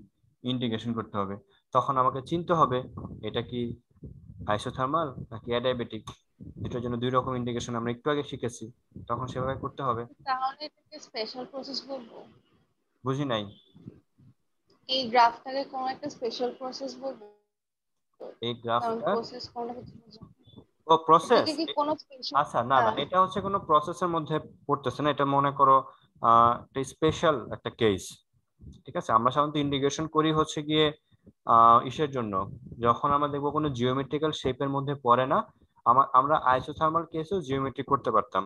Speaker 1: ইন্টিগ্রেশন করতে হবে। তখন আমাকে চিনতে হবে এটা কি আইসোথার্মাল নাকি অ্যাডিয়াবেটিক। এটার জন্য দুই রকম ইন্টিগ্রেশন আমরা একটু আগে শিখেছি, তখন সেভাবে করতে হবে।
Speaker 4: তাহলে এটাকে স্পেশাল প্রসেস বলবো?
Speaker 1: বুঝি নাই।
Speaker 4: এই গ্রাফটাকে কোনো একটা স্পেশাল প্রসেস বলবো?
Speaker 1: এই
Speaker 4: কারণ
Speaker 1: গ্রাফটা,
Speaker 4: প্রসেস কোনটা কিছু বুঝি না।
Speaker 1: ও প্রসেস,
Speaker 4: এটাকে কি কোনো স্পেশাল?
Speaker 1: আচ্ছা না না,
Speaker 4: হ্যাঁ।
Speaker 1: এটা হচ্ছে কোনো প্রসেসের মধ্যে পড়তেছে না। এটা মনে করো একটা স্পেশাল একটা কেস। ঠিক আছে, আমরা সাধারণত ইন্টিগ্রেশন করি হচ্ছে গিয়ে ইসের জন্য, যখন আমরা দেখবো কোনো জিওমেট্রিক্যাল শেপের মধ্যে পড়ে না। আমরা আইসোথার্মাল কেসেও জিওমেট্রি করতে পারতাম,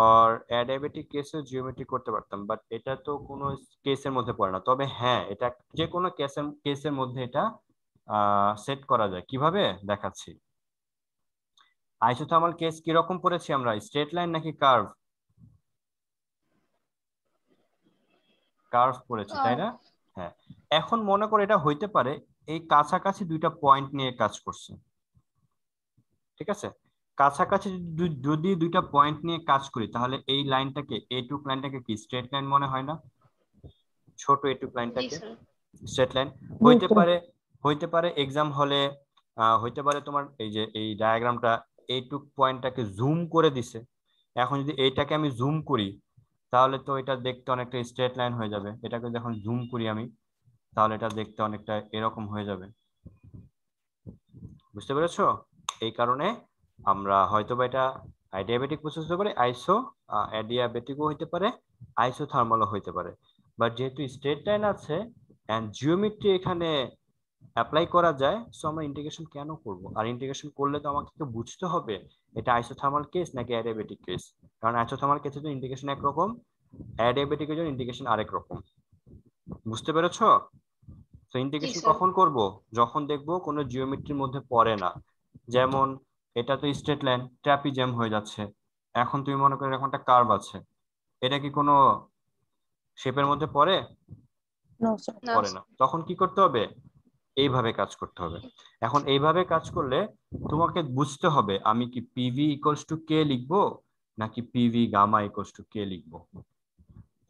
Speaker 1: আর অ্যাডিয়াবেটিক কেসেও জিওমেট্রি করতে পারতাম, বাট এটা তো কোনো কেসের মধ্যে পড়ে না। তবে হ্যাঁ, এটা যে কোনো কেসের মধ্যে এটা সেট করা যায়। কিভাবে দেখাচ্ছি। আইসোথার্মাল কেস কিরকম পড়েছি আমরা? স্ট্রেট লাইন নাকি কার্ভ? কার্ভ পড়েছি তাই না? হ্যাঁ। এখন মনে করো এটা হইতে পারে এই কাছাকাছি দুইটা পয়েন্ট নিয়ে কাজ করছে। ঠিক আছে, কাছাকাছি যদি দুইটা পয়েন্ট নিয়ে কাজ করি তাহলে এই লাইনটাকে, এইটুক লাইনটাকে কি স্ট্রেট লাইন মনে হয় না? ছোট এইটুক
Speaker 4: জি
Speaker 1: লাইনটাকে
Speaker 4: স্যার।
Speaker 1: স্ট্রেট লাইন
Speaker 2: জি
Speaker 1: হইতে
Speaker 2: স্যার।
Speaker 1: পারে। হইতে পারে এক্সাম হলে হইতে পারে তোমার এই যে এই ডায়াগ্রামটা এইটুক পয়েন্টটাকে জুম করে দিছে। এখন যদি এইটাকে আমি জুম করি তাহলে তো এটা দেখতে অনেকটা স্ট্রেট লাইন হয়ে যাবে। এটাকে যখন জুম করি আমি তাহলে এটা দেখতে অনেকটা এরকম হয়ে যাবে। বুঝতে পেরেছো? এই কারণে আমরা হয়তোবা এটা অ্যাডিয়াবেটিক প্রসেস হতে পারে, অ্যাডিয়াবেটিকও হইতে পারে, আইসোথার্মালও হইতে পারে। বাট যেহেতু স্ট্রেট লাইন আছে এন্ড জিওমেট্রি এখানে অ্যাপ্লাই করা যায়, সো আমরা ইন্টিগ্রেশন কেন করব? আর ইন্টিগ্রেশন করলে তো আমাকে তো বুঝতে হবে এটা আইসোথার্মাল কেস নাকি অ্যাডিয়াবেটিক কেস। কারণ আইসোথার্মাল কেসের জন্য ইন্টিগ্রেশন একরকম, অ্যাডিয়াবেটিকের জন্য ইন্টিগ্রেশন আরেক রকম। বুঝতে পেরেছো? তো
Speaker 4: জি
Speaker 1: ইন্টিগ্রেশন
Speaker 4: স্যার।
Speaker 1: কখন করব? যখন দেখবো কোনো জিওমেট্রির মধ্যে পড়ে না। যেমন এটা তো স্ট্রেট লাইন, ট্রাপিজিয়াম হয়ে যাচ্ছে। এখন তুমি মনে করো এরকম একটা কার্ভ আছে, এটা কি কোনো শেপের মধ্যে পড়ে?
Speaker 2: No sir.
Speaker 4: না
Speaker 1: পড়ে না।
Speaker 4: স্যার।
Speaker 1: তখন কি করতে হবে? এইভাবে কাজ করতে হবে। এখন এইভাবে কাজ করলে তোমাকে বুঝতে হবে আমি কি পিভি ইকুয়ালস টু কে লিখবো নাকি পিভি গামা ইকুয়ালস টু কে লিখবো।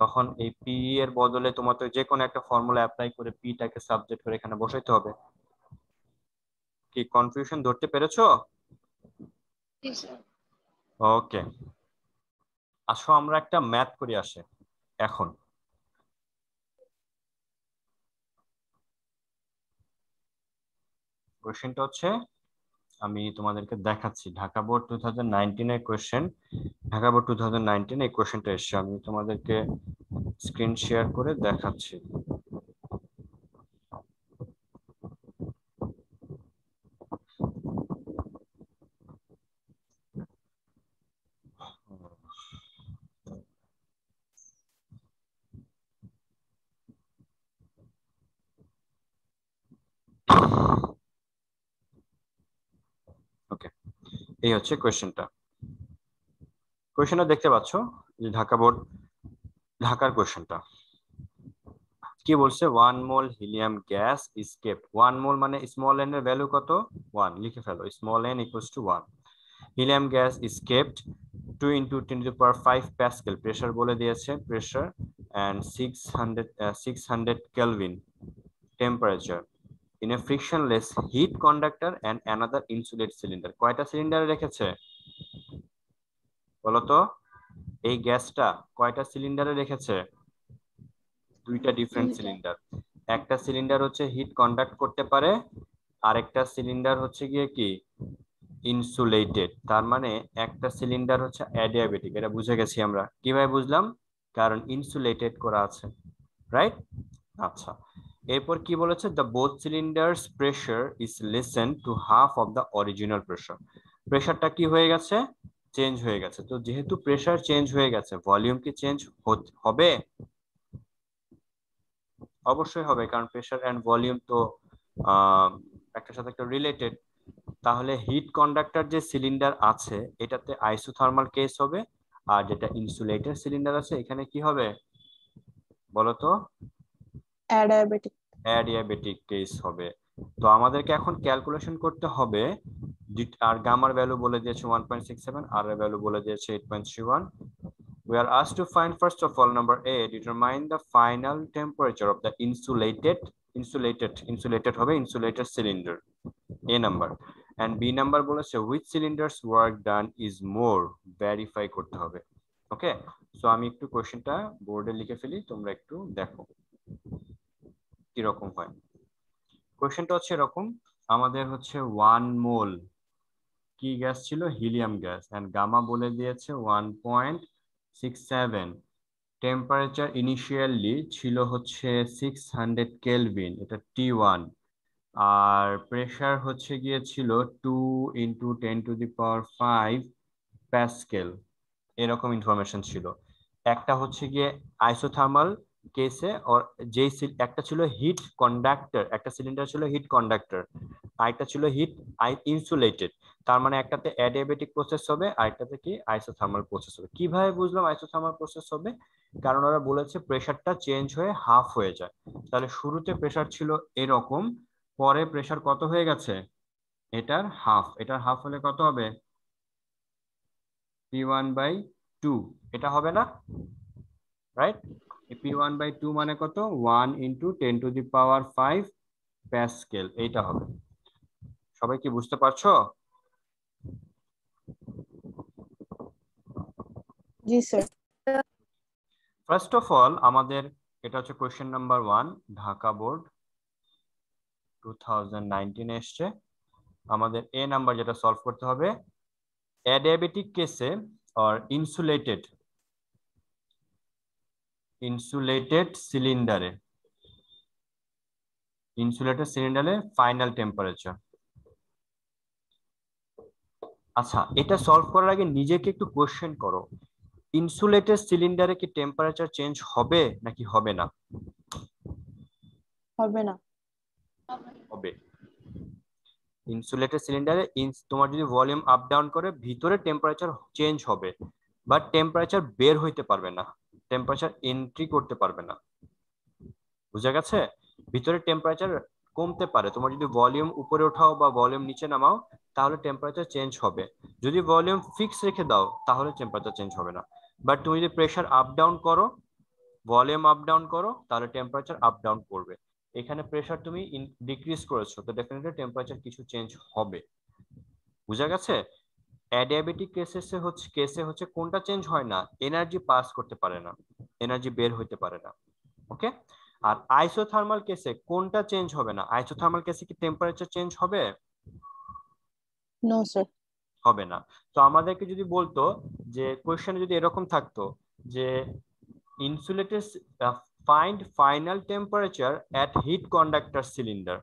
Speaker 1: তখন এই পি এর বদলে তোমার তো যে কোনো একটা ফর্মুলা অ্যাপ্লাই করে পিটাকে সাবজেক্ট করে এখানে বসাইতে হবে। কি কনফিউশন ধরতে পেরেছো?
Speaker 4: জি স্যার।
Speaker 1: ওকে, আসো আমরা একটা ম্যাথ করি আসে এখন। কোশ্চেনটা হচ্ছে, আমি তোমাদেরকে দেখাচ্ছি ঢাকা বোর্ড 2019 এর কোশ্চেন। ঢাকা বোর্ড 2019 এই কোশ্চেনটা এসছে, আমি তোমাদেরকে স্ক্রিন শেয়ার করে দেখাচ্ছি। ওকে, এই হচ্ছে কোশ্চেনটা। কোশ্চেনটা দেখতে পাচ্ছ যে ঢাকা বোর্ড, ঢাকার কোশ্চেনটা কি বলছে? 1 mole helium gas is kept. 1 mole মানে স্মল এন এর ভ্যালু কত? 1 লিখে ফেলো, small N equals to 1। Helium gas is kept 2 × 10⁵ pascal, pressure বলে দিয়েছে, pressure, and 600 kelvin temperature, in a frictionless heat conductor and another insulate cylinder. কয়টা সিলিন্ডারে রেখেছে বলতো? এই গ্যাসটা কয়টা সিলিন্ডারে রেখেছে? দুইটা ডিফারেন্ট
Speaker 4: দুইটা।
Speaker 1: সিলিন্ডার। একটা সিলিন্ডার হচ্ছে হিট কন্ডাক্ট করতে পারে, আরেকটা সিলিন্ডার হচ্ছে গিয়ে কি ইনসুলেটেড। তার মানে একটা সিলিন্ডার হচ্ছে অ্যাডিয়াবেটিক, এটা বুঝে গেছি আমরা। কিভাবে বুঝলাম? কারণ ইনসুলেটেড করা আছে, রাইট? আচ্ছা, এরপর কি বলেছে? The both cylinders pressure is lessen to half of the original pressure. প্রেসারটা কি হয়ে গেছে? চেঞ্জ হয়ে গেছে। তো যেহেতু প্রেসার চেঞ্জ হয়ে গেছে, ভলিউম কি চেঞ্জ হবে? অবশ্যই হবে, কারণ প্রেসার এন্ড ভলিউম তো একটার সাথে একটা রিলেটেড, তাহলে হিট কন্ডাক্টর যে সিলিন্ডার আছে এটাতে আইসোথার্মাল কেস হবে, আর যেটা ইনসুলেটেড সিলিন্ডার আছে এখানে কি হবে বলতো?
Speaker 2: Adiabatic.
Speaker 1: অ্যাডিয়াবেটিক কেস হবে। তো আমাদেরকে এখন ক্যালকুলেশন করতে হবে, আর গামার ভ্যালু বলে দিয়েছে 1.67, আর এর ভ্যালু বলে দিয়েছে 8.31। We are asked to find first of all number A, determine the final temperature of the insulated হবে insulated cylinder, A number, and B number বলেছে which cylinders work done is more, verify করতে হবে। ওকে, so আমি একটু কোশ্চেনটা বোর্ডে লিখে ফেলি, তোমরা একটু দেখো কিরকম হয়। কোশ্চেনটা হচ্ছে এরকম, আমাদের হচ্ছে 1 মোল কি গ্যাস ছিল, হিলিয়াম গ্যাস, এন্ড গামা বলে দিয়েছে 1.67, টেম্পারেচার ইনিশিয়ালি ছিল হচ্ছে 600 কেলভিন, এটা T1, আর প্রেসার হচ্ছে গিয়েছিল 2 × 10⁵ প্যাসকেল, এরকম ইনফরমেশন ছিল। একটা হচ্ছে গিয়ে আইসোথার্মাল কেসে, যে একটা ছিল হিট কন্ডাক্টর, একটা সিলিন্ডার ছিল হিট কন্ডাক্টর, আরেকটা ছিল হিট ইনসুলেটেড। তার মানে একটাতে অ্যাডিয়াবেটিক প্রসেস হবে, আরেকটাতে কি আইসোথার্মাল প্রসেস হবে। কিভাবে বুঝলাম আইসোথার্মাল প্রসেস হবে? কারণ ওরা বলেছে প্রেসারটা চেঞ্জ হয়ে হাফ হয়ে যায়। তাহলে শুরুতে প্রেসার ছিল এরকম, পরে প্রেসার কত হয়ে গেছে, এটার হাফ, এটার হাফ হলে কত হবে, P1/2, এটা হবে না, রাইট? P1/2 মানে কত, 1 × 10⁵ প্যাসকেল, এইটা হবে। সবাই কি বুঝতে পারছো?
Speaker 2: জি স্যার।
Speaker 1: ফার্স্ট অফ অল আমাদের এটা হচ্ছে কোয়েশ্চেন নাম্বার 1, ঢাকা বোর্ড 2019 এসছে। আমাদের এ নাম্বার যেটা সলভ করতে হবে, অ্যাডিয়াবেটিক কেসে অর ইনসুলেটেড সিলিন্ডারে ফাইনাল টেম্পারেচার। আচ্ছা, এটা সলভ করার আগে নিজেকে একটু কোশ্চেন করো, ইনসুলেটেড সিলিন্ডারে কি টেম্পারেচার চেঞ্জ হবে নাকি হবে না?
Speaker 2: হবে না।
Speaker 1: হবে। ইনসুলেটেড সিলিন্ডারে তোমার যদি ভলিউম আপ ডাউন করে ভিতরে টেম্পারেচার চেঞ্জ হবে, বাট টেম্পারেচার বের হইতে পারবে না, টেম্পারেচার এন্ট্রি করতে পারবে না। বুঝা গেছে? ভিতরে টেম্পারেচার কমতে পারে, তোমার যদি ভলিউম উপরে ওঠাও বা ভলিউম নিচে নামাও তাহলে টেম্পারেচার চেঞ্জ হবে। যদি ভলিউম ফিক্স রেখে দাও তাহলে টেম্পারেচার চেঞ্জ হবে না। বাট তুমি যদি প্রেসার আপ ডাউন করো, ভলিউম আপ ডাউন করো, তাহলে টেম্পারেচার আপ ডাউন করবে। এখানে প্রেসার তুমি ডিক্রিজ করেছো, তো ডেফিনেটলি টেম্পারেচার কিছু চেঞ্জ হবে। বুঝা গেছে? অ্যাডিয়াবেটিক কেসে হচ্ছে কোনটা চেঞ্জ হয় না, এনার্জি পাস করতে পারে না, এনার্জি বের হইতে পারে না। ওকে, আর আইসোথার্মাল কেসে কোনটা চেঞ্জ হবে না, আইসোথার্মাল কেসে কি টেম্পারেচার চেঞ্জ হবে?
Speaker 2: No sir.
Speaker 1: হবে না। তো আমাদেরকে যদি বলতো যে কোশ্চেনে যদি এরকম থাকতো যে insulated find final temperature at heat conductor cylinder,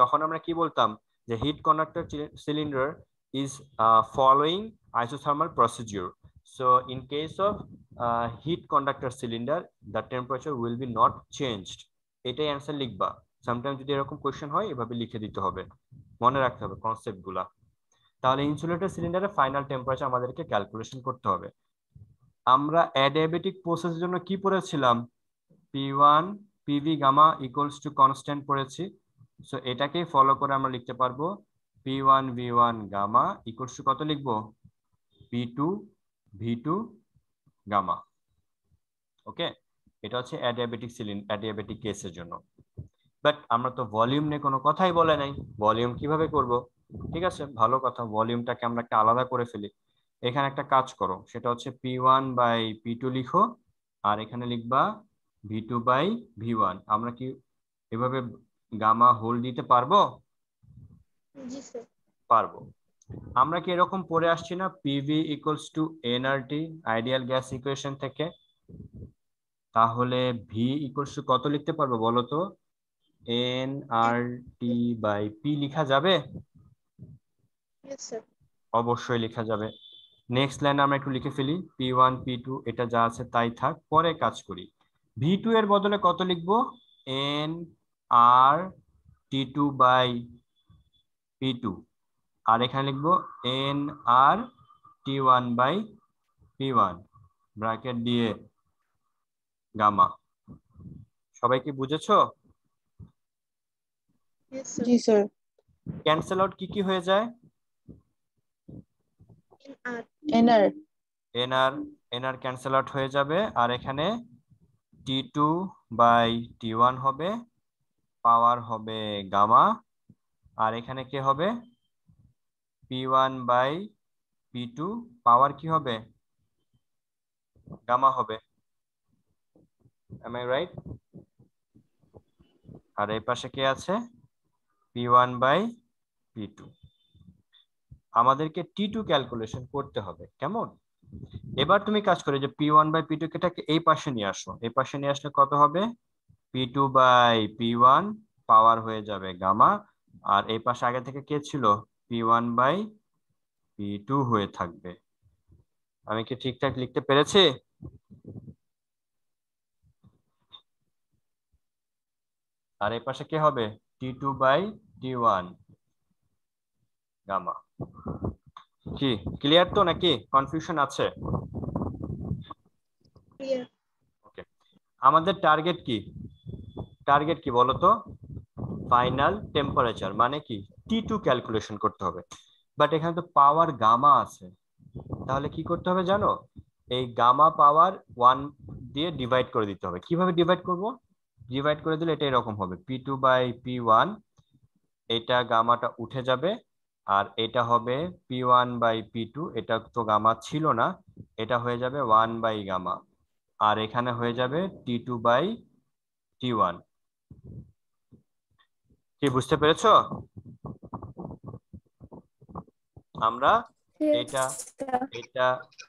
Speaker 1: তখন আমরা কি বলতাম যে heat conductor cylinder is following isothermal procedure. So in case of heat conductor cylinder, the temperature will be not changed. এটাই অ্যান্সার লিখবা। সামটাইম যদি এরকম কোশ্চেন হয় এভাবে লিখে দিতে হবে, মনে রাখতে হবে কনসেপ্ট গুলা। তাহলে ইনসুলেটর সিলিন্ডারের ফাইনাল টেম্পারেচার আমাদেরকে ক্যালকুলেশন করতে হবে। আমরা অ্যাডিয়াবেটিক প্রসেসের জন্য কি পড়েছিলাম, P1 PV gamma equals to constant পড়েছি। সো এটাকেই ফলো করে আমরা লিখতে পারবো P1 V1 gamma equals two কত লিখবো, P2 V2 গামা। ওকে, এটা হচ্ছে অ্যাডিয়াবেটিক কেসের জন্য। বাট আমরা তো ভলিউম নিয়ে কোনো কথাই বলে নাই, ভলিউম কিভাবে করব? ঠিক আছে, ভালো কথা, ভলিউমটাকে আমরা একটা আলাদা করে ফেলি। এখানে একটা কাজ করো, সেটা হচ্ছে P1/P2 লিখো, আর এখানে লিখবা V2/V1। আমরা কি এভাবে গামা হোল দিতে পারবো?
Speaker 4: জি স্যার।
Speaker 1: পারবো। আমরা কি এরকম পড়ে আসছি না, PV equals to nRT ideal gas equation থেকে? তাহলে V ইকুয়ালস টু কত লিখতে পারবো বলো তো, nRT/P লিখা যাবে?
Speaker 4: Yes sir.
Speaker 1: অবশ্যই লেখা যাবে। নেক্সট লাইন আমরা একটু লিখে ফেলি, P1 P2 এটা যা আছে তাই থাক, পরে কাজ করি। V2 এর বদলে কত লিখবো, nRT T2 বাই P2, আর এখানে লিখবো NR T1 by P1 bracket দিয়ে গামা। সবাই কি বুঝেছো?
Speaker 2: জি স্যার।
Speaker 1: ক্যান্সেল আউট কি কি হয়ে যায়?
Speaker 2: এনআর
Speaker 1: এনআর ক্যান্সেল আউট হয়ে যাবে, আর এখানে T2 বাই T1 হবে, পাওয়ার হবে গামা, আর এখানে কি হবে P1 বাই P2, পাওয়ার কি হবে গামা হবে। Am I right? আর এই পাশে কে আছে P1 বাই P2। আমাদেরকে T2 ক্যালকুলেশন করতে হবে, কেমন? এবার তুমি কাজ করে যে P1 বাই P2 কেটাকে এই পাশে নিয়ে আসো, এই পাশে নিয়ে আসলে কত হবে P2 বাই P1, পাওয়ার হয়ে যাবে গামা, আর এই পাশে আগে থেকে কে ছিল P1 বাই P2 হয়ে থাকবে। আমি কি ঠিকঠাক লিখতে পেরেছি? আর এই পাশে কে হবে T2 বাই T1 গামা। কি ক্লিয়ার তো নাকি কনফিউশন আছে? ওকে, আমাদের টার্গেট কি বলো তো? ফাইনাল টেম্পারেচার, মানে কি T2 ক্যালকুলেশন করতে হবে। বাট এখানে তো পাওয়ার গামা আছে, তাহলে কি করতে হবে জানো? এই গামা পাওয়ার 1 দিয়ে ডিভাইড করে দিতে হবে। কিভাবে ডিভাইড করব? ডিভাইড করে দিলে এটা এরকম হবে P2 বাই P1, এটা গামাটা উঠে যাবে, আর এটা হবে P1 বাই P2, এটা তো গামা ছিল না, এটা হয়ে যাবে 1 বাই গামা, আর এখানে হয়ে যাবে T2 বাই T1। কি বুঝতে পেরেছো? আমরা এটা এটা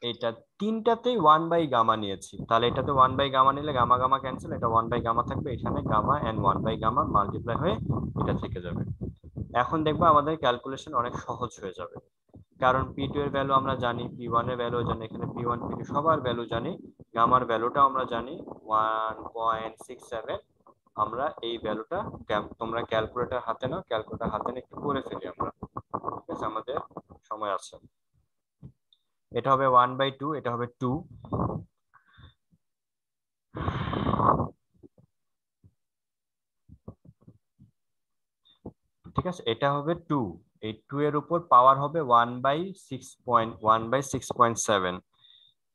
Speaker 1: এটা তিনটাতেই 1 বাই গামা নিয়েছি, তাহলে এটাতে 1 বাই গামা নিলে গামা গামা ক্যান্সেল, এটা 1 বাই গামা থাকবে, এখানে gamma and 1 by gamma multiply হয়ে এটা থেকে যাবে। এখন দেখবো আমাদের ক্যালকুলেশন অনেক সহজ হয়ে যাবে, কারণ P2 এর ভ্যালু আমরা জানি, P1 এর ভ্যালু জানি, এখানে P1 P2 সবার ভ্যালু জানি, গামার ভ্যালুটাও আমরা জানি 1.67। আমরা এই ভ্যালুটা, তোমরা ক্যালকুলেটর হাতে নাও, ক্যালকুলেটর হাতে নিয়ে একটু করে ফেলি আমরা, ঠিক আছে? আমাদের সময় আছে। এটা হবে 1/2, এটা হবে 2, ঠিক আছে? এটা হবে 2, এই 2 এর উপর পাওয়ার হবে 1/6.7।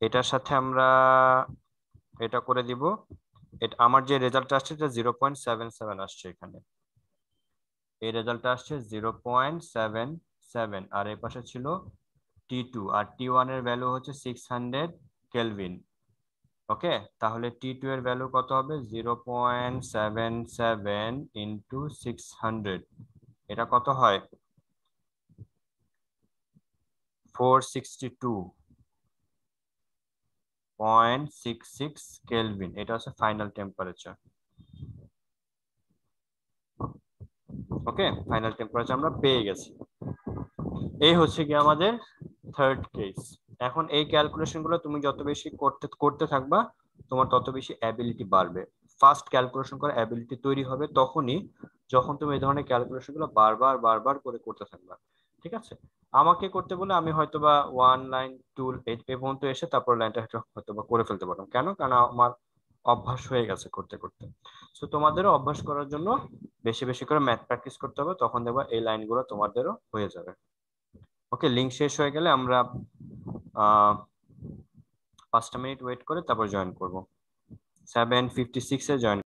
Speaker 1: এটার সাথে আমরা এটা করে দিব, এটা আমার যে রেজাল্ট আসছে এটা 0.77 আসছে, এখানে এই রেজাল্টটা আসছে 0.77, আর এই পাশে ছিল T2, আর T1 এর ভ্যালু হচ্ছে 600 কেলভিন। ওকে, তাহলে T2 এর ভ্যালু কত হবে 0.77 ইন্টু 600, এটা কত হয় 462.66 কেলভিন। এটা হচ্ছে ফাইনাল টেম্পারেচার। ওকে, ফাইনাল টেম্পারেচার আমরা পেয়ে গেছি। এই হচ্ছে কি আমাদের থার্ড কেস। এখন এই ক্যালকুলেশন গুলো তুমি যত বেশি করতে থাকবা, তোমার তত বেশি অ্যাবিলিটি বাড়বে। ফাস্ট ক্যালকুলেশন করার অ্যাবিলিটি তৈরি হবে তখনই যখন তুমি এই ধরনের ক্যালকুলেশন গুলো বারবার করে করতে থাকবা, ঠিক আছে? আমাকে করতে বলে আমি হয়তোবা 1 লাইন 2 এই পর্যন্ত এসে তারপর লাইনটা হয়তোবা করে ফেলতে পারলাম, কেন? কারণ আমার অভ্যাস হয়ে গেছে করতে করতে। সো তোমাদেরও অভ্যাস করার জন্য বেশি বেশি করে ম্যাথ প্র্যাকটিস করতে হবে, তখন দেখবা এই লাইনগুলো তোমাদেরও হয়ে যাবে। ওকে, লিংক শেষ হয়ে গেলে আমরা 5টা মিনিট ওয়েট করে তারপর জয়েন করব। 7:56 এ জয়েন